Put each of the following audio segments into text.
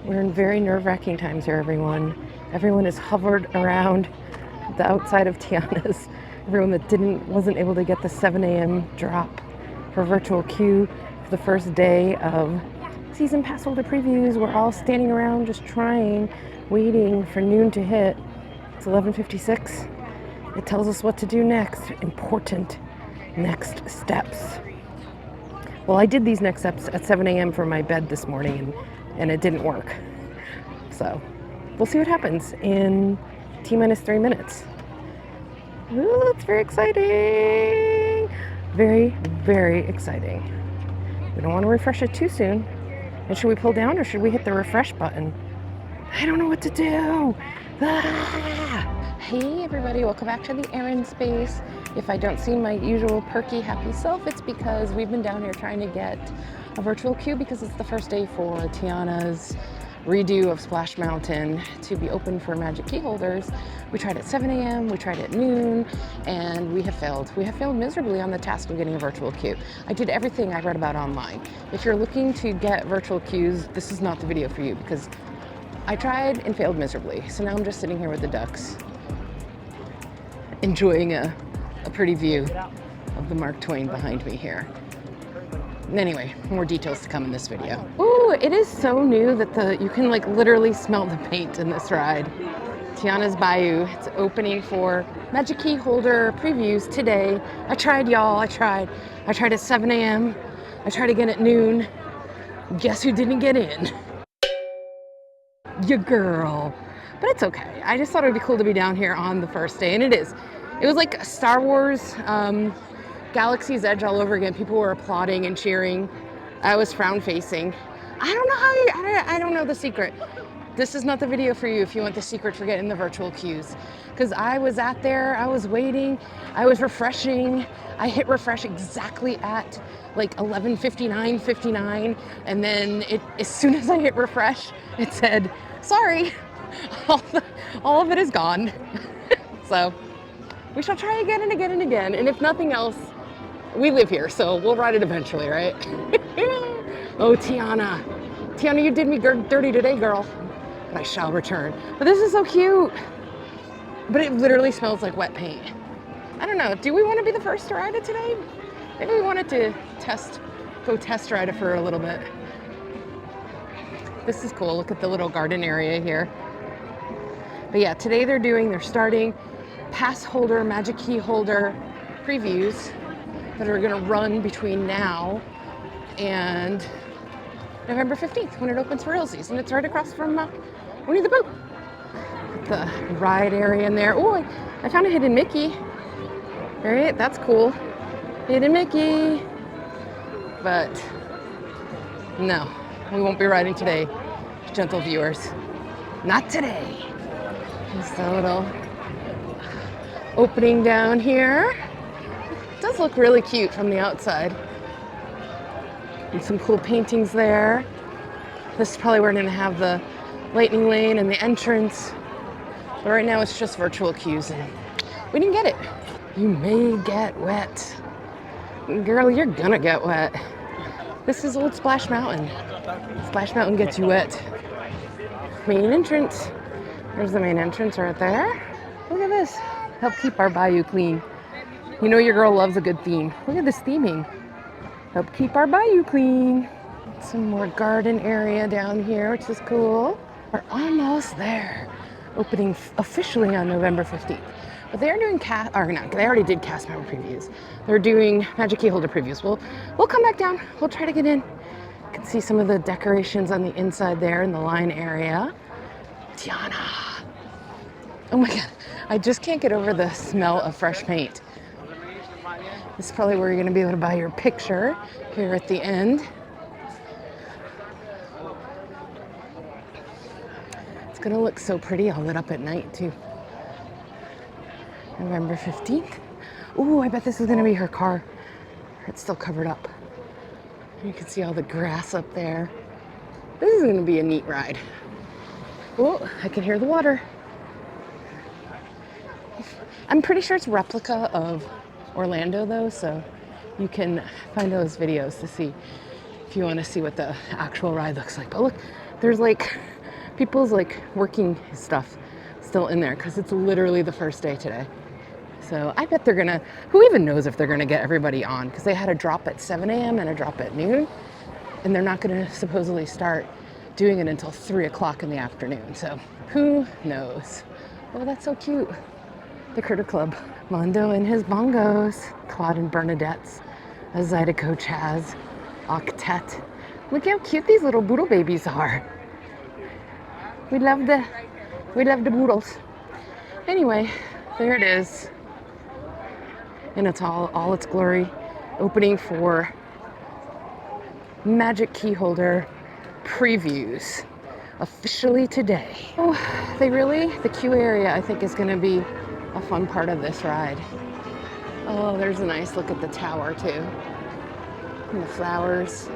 We're in very nerve-wracking times here, everyone. Everyone is hovered around the outside of Tiana's. Everyone that wasn't able to get the 7 a.m. drop for virtual queue for the first day of season pass holder previews. We're all standing around just waiting for noon to hit. It's 11:56. It tells us what to do next. Important next steps. Well, I did these next steps at 7 a.m. for my bed this morning, and it didn't work. So we'll see what happens in T-minus 3 minutes. Ooh, it's very exciting. Very, very exciting. We don't want to refresh it too soon. And should we pull down or should we hit the refresh button? I don't know what to do. Ah! Hey everybody, welcome back to TheErinSpace. If I don't see my usual perky, happy self, it's because we've been down here trying to get a virtual queue because it's the first day for Tiana's redo of Splash Mountain to be open for magic key holders. We tried at 7 a.m., we tried at noon, and we have failed. We have failed miserably on the task of getting a virtual queue. I did everything I read about online. If you're looking to get virtual queues, this is not the video for you because I tried and failed miserably. So now I'm just sitting here with the ducks, enjoying a pretty view of the Mark Twain behind me here. Anyway, more details to come in this video. Ooh, it is so new that you can like literally smell the paint in this ride. Tiana's Bayou, it's opening for magic key holder previews today. I tried, y'all, I tried at 7 a.m. I tried again at noon. Guess who didn't get in? Your girl. But it's okay. I just thought it would be cool to be down here on the first day, and it is. It was like Star Wars, Galaxy's Edge all over again. People were applauding and cheering. I was frown facing. I don't know I don't know the secret. This is not the video for you if you want the secret for getting the virtual queues. Because I was I was waiting, I was refreshing. I hit refresh exactly at like 11:59, and then as soon as I hit refresh, it said, sorry, all of it is gone. So we shall try again and again and again. And if nothing else, we live here, so we'll ride it eventually, right? Oh, Tiana. Tiana, you did me dirty today, girl. But I shall return. But this is so cute. But it literally smells like wet paint. I don't know. Do we want to be the first to ride it today? Maybe we wanted to go test ride it for a little bit. This is cool. Look at the little garden area here. But yeah, today they're starting pass holder, magic key holder previews that are gonna run between now and November 15th when it opens for realsies. And it's right across from Winnie the Pooh. The ride area in there. Oh, I found a hidden Mickey. All right, that's cool. Hidden Mickey. But no, we won't be riding today, gentle viewers. Not today. Just a little opening down here. It does look really cute from the outside. And some cool paintings there. This is probably where we're gonna have the lightning lane and the entrance. But right now it's just virtual queues and we didn't get it. You may get wet. Girl, you're gonna get wet. This is old Splash Mountain. Splash Mountain gets you wet. Main entrance. There's the main entrance right there. Look at this. Help keep our bayou clean. You know your girl loves a good theme. Look at this theming. Help keep our bayou clean. Some more garden area down here, which is cool. We're almost there. Opening officially on November 15th. But they're doing they already did cast member previews. They're doing magic key holder previews. We'll come back down. We'll try to get in. You can see some of the decorations on the inside there in the line area. Tiana. Oh my God. I just can't get over the smell of fresh paint. This is probably where you're going to be able to buy your picture here at the end. It's going to look so pretty all lit up at night too. November 15th. Ooh, I bet this is going to be her car. It's still covered up. You can see all the grass up there. This is going to be a neat ride. Oh, I can hear the water. I'm pretty sure it's replica of Orlando though, so you can find those videos to see if you want to see what the actual ride looks like. But look, there's like people's like working stuff still in there because it's literally the first day today. So I bet they're gonna, who even knows if they're gonna get everybody on, because they had a drop at 7 a.m. and a drop at noon, and they're not gonna supposedly start doing it until 3 o'clock in the afternoon. So who knows? Oh, that's so cute. The Critter Club. Mondo and his bongos. Claude and Bernadette's. A Zydeco Chaz. Octet. Look how cute these little boodle babies are. We love the boodles. Anyway, there it is. In its all its glory. Opening for Magic Key Holder previews. Officially today. Oh, the queue area I think is gonna be a fun part of this ride. Oh, there's a nice look at the tower too. And the flowers.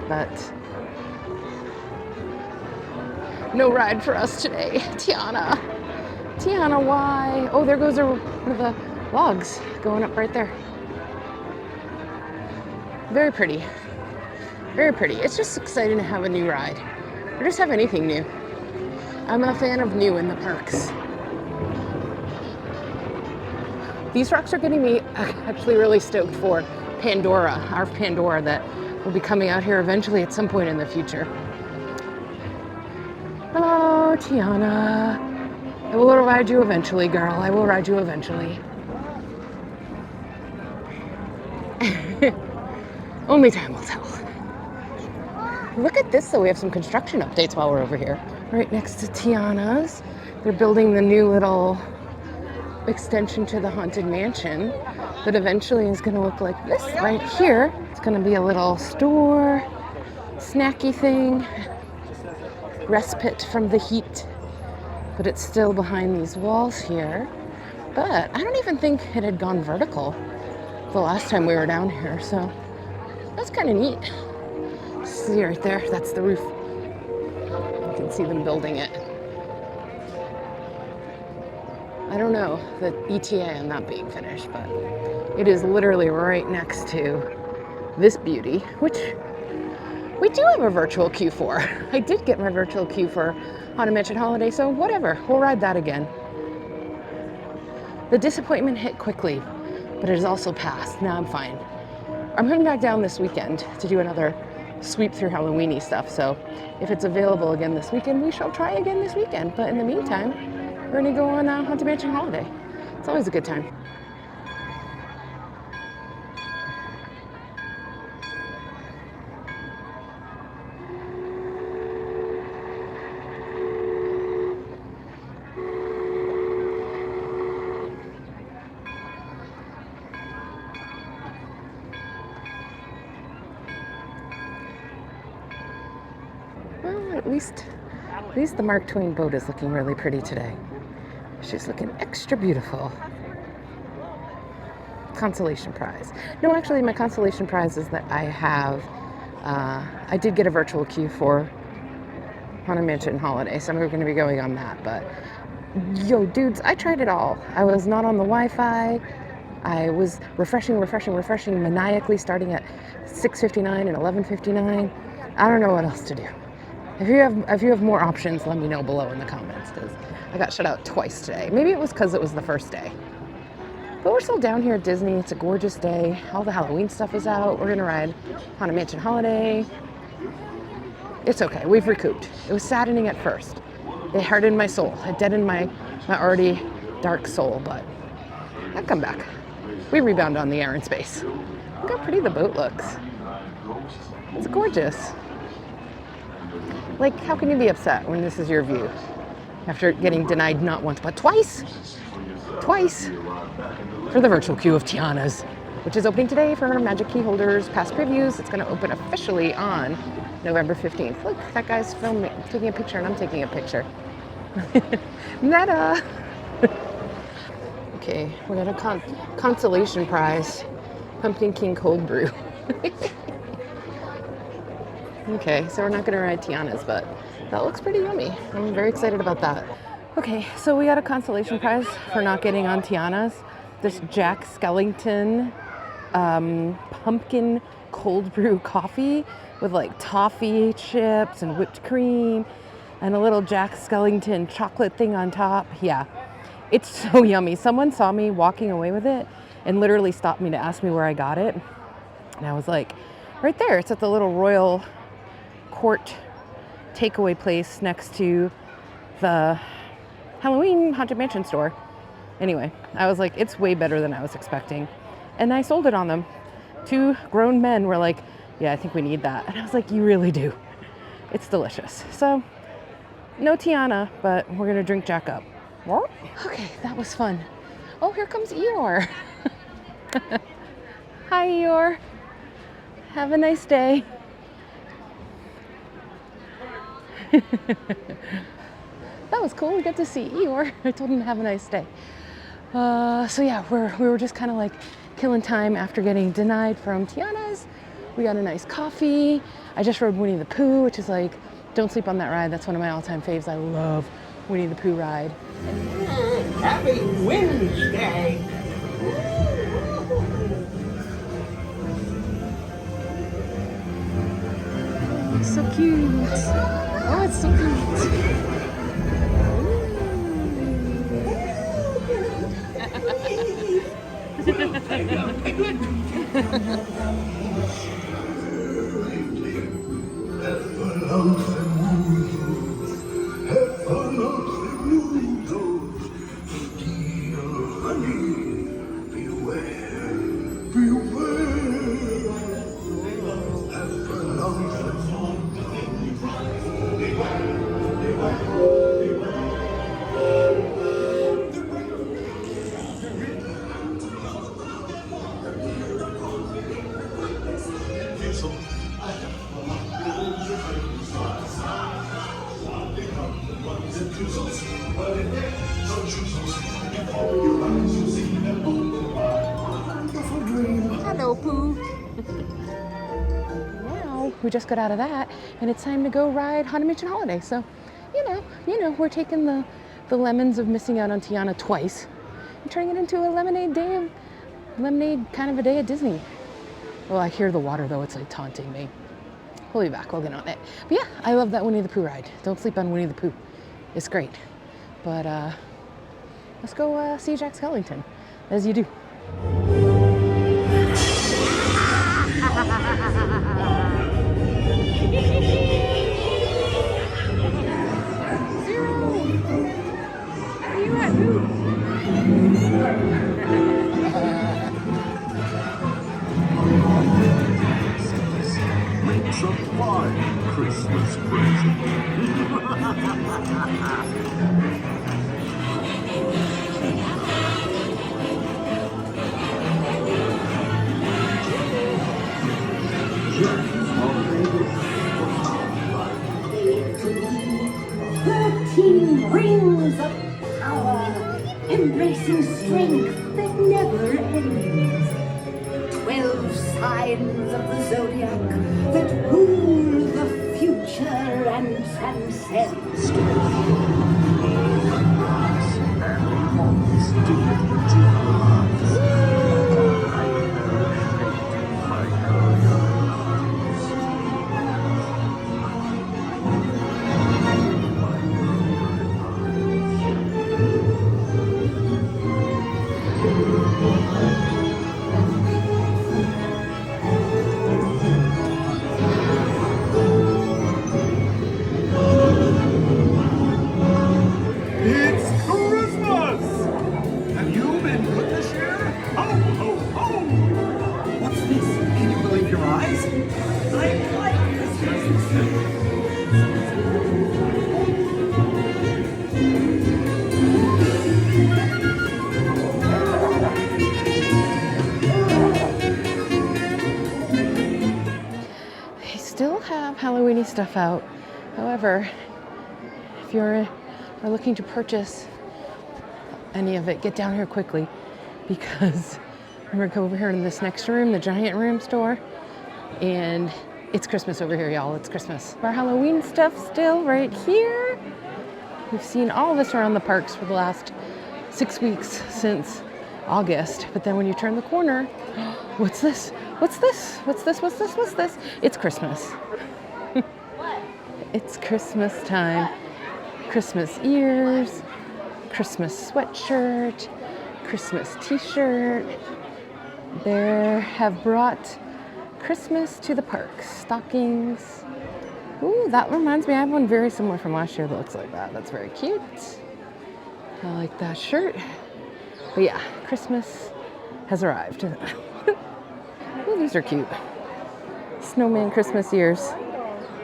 But no ride for us today. Tiana, why? Oh, there goes one of the logs going up right there. Very pretty. Very pretty. It's just exciting to have a new ride. Or just have anything new. I'm a fan of new in the parks. These rocks are getting me actually really stoked for Pandora, our Pandora that will be coming out here eventually at some point in the future. Hello, Tiana. I will ride you eventually, girl. I will ride you eventually. Only time will tell. Look at this, though. We have some construction updates while we're over here. Right next to Tiana's. They're building the new little extension to the Haunted Mansion that eventually is going to look like this right here. It's going to be a little store, snacky thing, respite from the heat, but it's still behind these walls here. But I don't even think it had gone vertical the last time we were down here, so that's kind of neat. See right there, that's the roof. You can see them building it. I don't know the ETA on that being finished, but it is literally right next to this beauty, which we do have a virtual queue for. I did get my virtual queue for Haunted Mansion Holiday, so whatever, we'll ride that again. The disappointment hit quickly, but it has also passed. Now I'm fine. I'm heading back down this weekend to do another sweep through Halloweeny stuff, so if it's available again this weekend, we shall try again this weekend. But in the meantime, we're gonna go on Haunted Mansion Holiday. It's always a good time. Well, at least the Mark Twain boat is looking really pretty today. She's looking extra beautiful. Consolation prize. No, actually, my consolation prize is that I did get a virtual queue for Haunted Mansion Holiday, so I'm going to be going on that. But, yo, dudes, I tried it all. I was not on the Wi-Fi. I was refreshing maniacally, starting at 6:59 and 11:59. I don't know what else to do. If you have more options, let me know below in the comments, because I got shut out twice today. Maybe it was because it was the first day. But we're still down here at Disney. It's a gorgeous day. All the Halloween stuff is out. We're gonna ride Haunted Mansion Holiday. It's okay, we've recouped. It was saddening at first. It hardened my soul. It deadened my already dark soul, but I'll come back. We rebound on TheErinSpace. Look how pretty the boat looks. It's gorgeous. Like, how can you be upset when this is your view? After getting denied not once, but twice for the virtual queue of Tiana's, which is opening today for Magic Key Holders past previews. It's going to open officially on November 15th. Look, that guy's filming, taking a picture, and I'm taking a picture. Meta! Okay, we got a consolation prize. Pumpkin King Cold Brew. Okay, so we're not gonna ride Tiana's, but that looks pretty yummy. I'm very excited about that. Okay, so we got a consolation prize for not getting on Tiana's. This Jack Skellington pumpkin cold brew coffee with like toffee chips and whipped cream. and a little Jack Skellington chocolate thing on top. Yeah, it's so yummy. Someone saw me walking away with it and literally stopped me to ask me where I got it. And I was like, right there. It's at the little Royal Court takeaway place next to the Halloween Haunted Mansion store. Anyway, I was like, it's way better than I was expecting. And I sold it on them. 2 grown men were like, yeah, I think we need that. And I was like, you really do. It's delicious. So, no Tiana, but we're gonna drink Jack up. Okay, that was fun. Oh, here comes Eeyore. Hi, Eeyore. Have a nice day. That was cool. We got to see Eeyore. I told him to have a nice day. So yeah, we were just kind of like killing time after getting denied from Tiana's. We got a nice coffee. I just rode Winnie the Pooh, which is like, don't sleep on that ride. That's one of my all-time faves. I love Winnie the Pooh ride. Happy Wednesday. It's so cute. Oh, it's so cute. Hello, Pooh. Now we just got out of that, and it's time to go ride Haunted Mansion Holiday. So, you know, we're taking the lemons of missing out on Tiana twice and turning it into a lemonade kind of a day at Disney. Well, I hear the water though; it's like taunting me. We'll be back. We'll get on it. But yeah, I love that Winnie the Pooh ride. Don't sleep on Winnie the Pooh. It's great. But let's go see Jack Skellington, as you do. It's a fine Christmas present. Rings of power, embracing strength that never ends. 12 signs of the zodiac that rule the future and transcend. Halloween-y stuff out. However, if you're looking to purchase any of it, get down here quickly, because I'm gonna go over here in this next room, the giant room store, and it's Christmas over here, y'all. It's Christmas. Our Halloween stuff still right here. We've seen all of this around the parks for the last 6 weeks since August, but then when you turn the corner, what's this? What's this? What's this? What's this? What's this? It's Christmas. It's Christmas time. Christmas ears, Christmas sweatshirt, Christmas t-shirt. They have brought Christmas to the park. Stockings. Ooh, that reminds me, I have one very similar from last year that looks like that. That's very cute. I like that shirt. But yeah, Christmas has arrived. Ooh, these are cute. Snowman Christmas ears.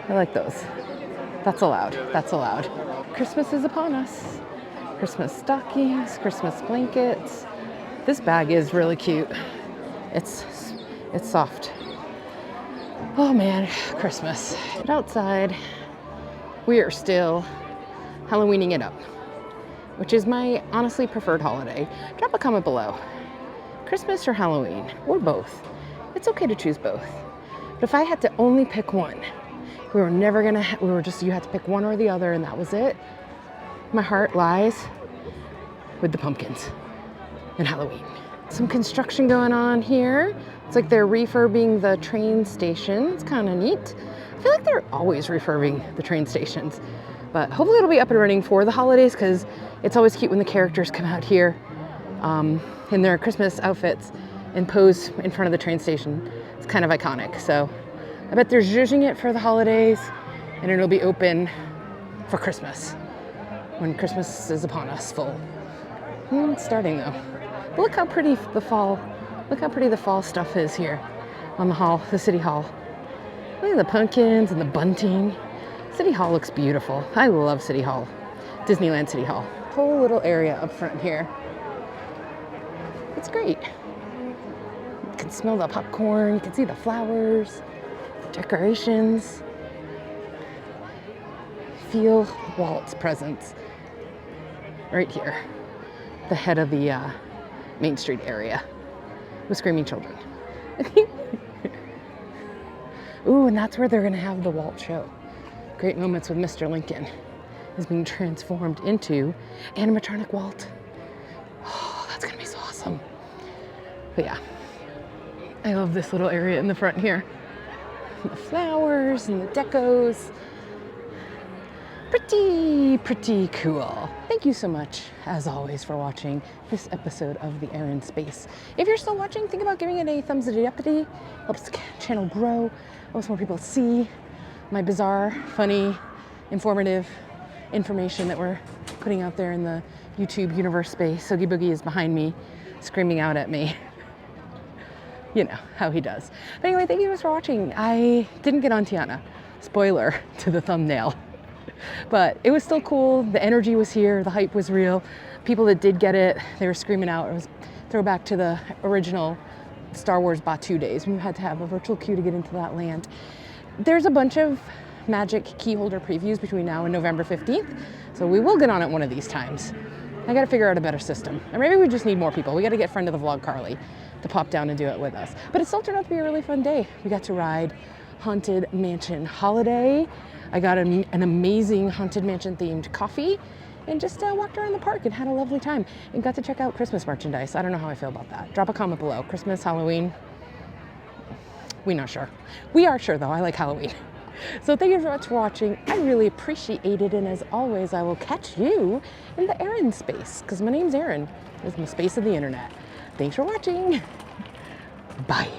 I like those. That's allowed. That's allowed. Christmas is upon us. Christmas stockings, Christmas blankets. This bag is really cute. It's soft. Oh man, Christmas. But outside, we are still Halloweening it up, which is my honestly preferred holiday. Drop a comment below. Christmas or Halloween, or both. It's okay to choose both. But if I had to only pick one, you had to pick one or the other and that was it. My heart lies with the pumpkins and Halloween. Some construction going on here. It's like they're refurbing the train station. It's kind of neat. I feel like they're always refurbing the train stations, but hopefully it'll be up and running for the holidays because it's always cute when the characters come out here in their Christmas outfits and pose in front of the train station. It's kind of iconic. So I bet they're zhuzhing it for the holidays and it'll be open for Christmas when Christmas is upon us full. It's starting though. But look how pretty the fall stuff is here on the City Hall. Look at the pumpkins and the bunting. City Hall looks beautiful. I love City Hall. Disneyland City Hall. Whole little area up front here. It's great. You can smell the popcorn, you can see the flowers, decorations. Feel Walt's presence right here. The head of the Main Street area with screaming children. Ooh, and that's where they're gonna have the Walt show. Great Moments with Mr. Lincoln is being transformed into animatronic Walt. Oh, that's gonna be so awesome. But yeah, I love this little area in the front here. The flowers and the decos. Pretty cool. Thank you so much, as always, for watching this episode of TheErinSpace. If you're still watching, think about giving it a thumbs up. Helps the channel grow. Helps more people see my bizarre, funny, informative information that we're putting out there in the YouTube universe space. Oogie Boogie is behind me, screaming out at me. You know how he does. But anyway, thank you guys for watching. I didn't get on Tiana. Spoiler to the thumbnail. But it was still cool. The energy was here. The hype was real. People that did get it, they were screaming out. It was throwback to the original Star Wars Bayou days when you had to have a virtual queue to get into that land. There's a bunch of magic key holder previews between now and November 15th. So we will get on it one of these times. I got to figure out a better system. Or maybe we just need more people. We got to get friend of the vlog, Carly, to pop down and do it with us. But it still turned out to be a really fun day. We got to ride Haunted Mansion Holiday. I got an amazing Haunted Mansion themed coffee and just walked around the park and had a lovely time and got to check out Christmas merchandise. I don't know how I feel about that. Drop a comment below. Christmas, Halloween, we're not sure. We are sure though, I like Halloween. So thank you so much for watching. I really appreciate it. And as always, I will catch you in the TheErinSpace because my name's Erin. It's the space of the internet. Thanks for watching. Bye.